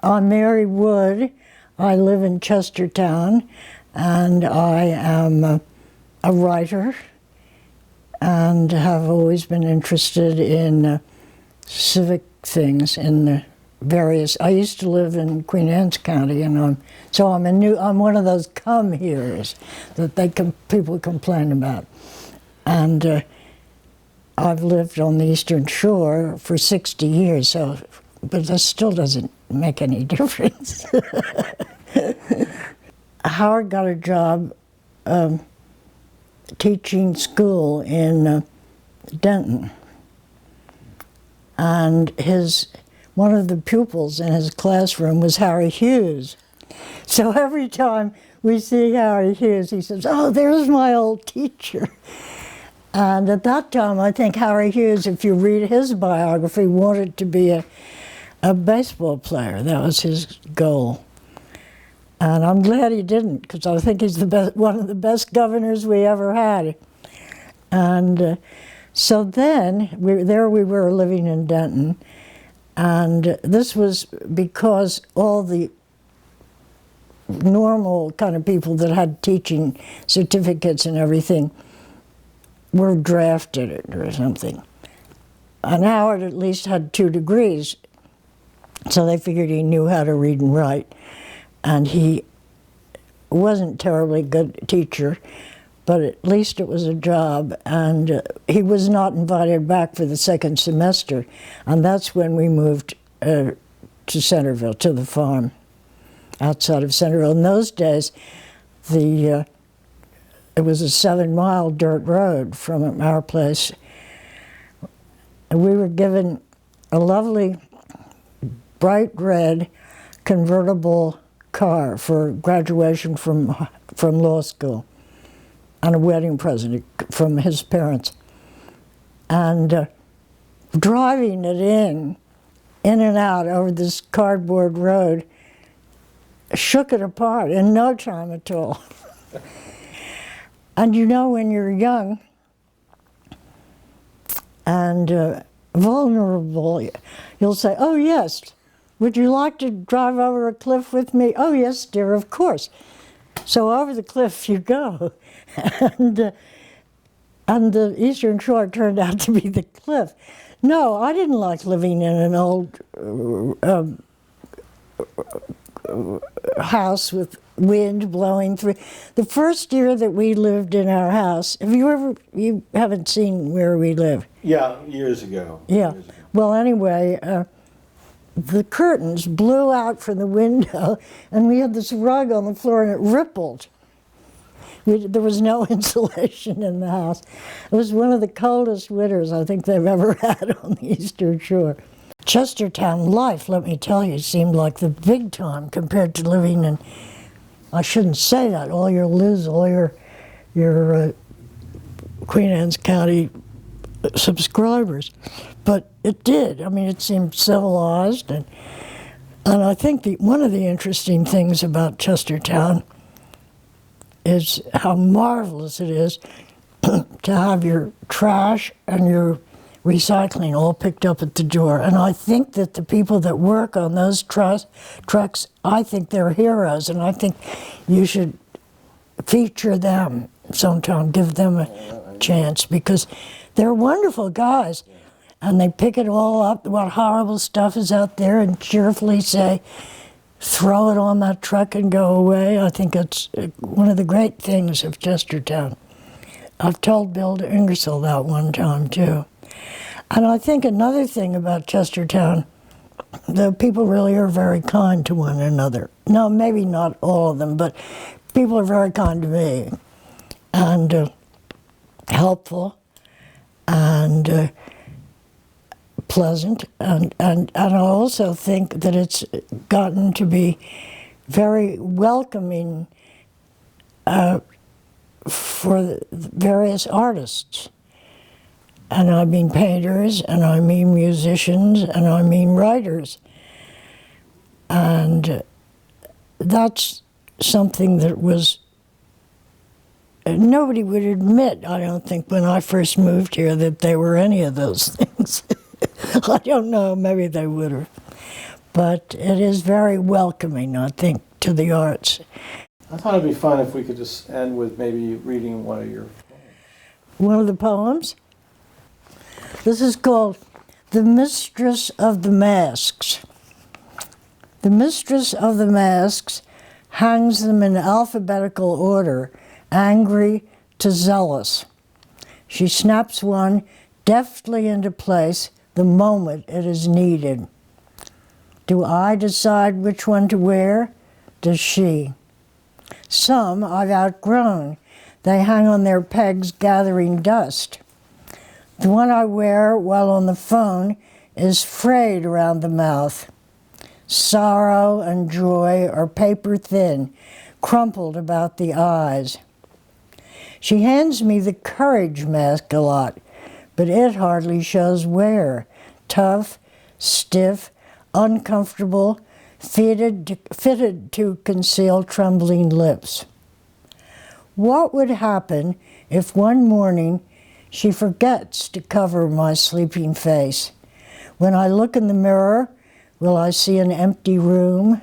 I'm Mary Wood. I live in Chestertown, and I am a writer and have always been interested in civic things in the various. I used to live in Queen Anne's County, and I'm one of those come heres that people complain about, and I've lived on the Eastern Shore for 60 years, but that still doesn't make any difference. Howard got a job teaching school in Denton, and one of the pupils in his classroom was Harry Hughes. So every time we see Harry Hughes, he says, "Oh, there's my old teacher." And at that time, I think Harry Hughes, if you read his biography, wanted to be a baseball player. That was his goal. And I'm glad he didn't, because I think he's one of the best governors we ever had. And so then, we were living in Denton, and this was because all the normal kind of people that had teaching certificates and everything were drafted or something. And Howard at least had 2 degrees, so they figured he knew how to read and write. And he wasn't a terribly good teacher, but at least it was a job. And he was not invited back for the second semester. And that's when we moved to Centerville, to the farm outside of Centerville. In those days, it was a 7-mile dirt road from our place. And we were given a lovely bright red convertible car for graduation from law school, and a wedding present from his parents. And driving it in and out over this cardboard road shook it apart in no time at all. And you know, when you're young and vulnerable, you'll say, "Oh yes, would you like to drive over a cliff with me?" "Oh yes, dear, of course." So over the cliff you go. And the Eastern Shore turned out to be the cliff. No, I didn't like living in an old house with wind blowing through. The first year that we lived in our house, you haven't seen where we live? Yeah, years ago. Yeah. Years ago. Well, anyway, the curtains blew out from the window, and we had this rug on the floor, and it rippled. There was no insulation in the house. It was one of the coldest winters I think they've ever had on the Eastern Shore. Chestertown life, let me tell you, seemed like the big time compared to living in, I shouldn't say that, you'll lose all your Queen Anne's County subscribers. But it did. I mean, it seemed civilized. And I think one of the interesting things about Chestertown is how marvelous it is to have your trash and your recycling all picked up at the door. And I think that the people that work on those trucks, I think they're heroes, and I think you should feature them sometime, give them a chance, because they're wonderful guys. And they pick it all up, what horrible stuff is out there, and cheerfully say, throw it on that truck and go away. I think it's one of the great things of Chestertown. I've told Bill Ingersoll that one time, too. And I think another thing about Chestertown, the people really are very kind to one another. No, maybe not all of them, but people are very kind to me, and helpful, and pleasant, and I also think that it's gotten to be very welcoming for the various artists. And I mean painters, and I mean musicians, and I mean writers. And that's something that was, nobody would admit, I don't think, when I first moved here, that they were any of those things. I don't know, maybe they would have. but it is very welcoming, I think, to the arts. I thought it'd be fun if we could just end with maybe reading one of your poems. One of the poems? This is called The Mistress of the Masks. The mistress of the masks hangs them in alphabetical order, angry to zealous. She snaps one deftly into place the moment it is needed. Do I decide which one to wear? Does she? Some I've outgrown. They hang on their pegs gathering dust. The one I wear while on the phone is frayed around the mouth. Sorrow and joy are paper thin, crumpled about the eyes. She hands me the courage mask a lot, but it hardly shows wear. Tough, stiff, uncomfortable, fitted to conceal trembling lips. What would happen if one morning she forgets to cover my sleeping face? When I look in the mirror, will I see an empty room?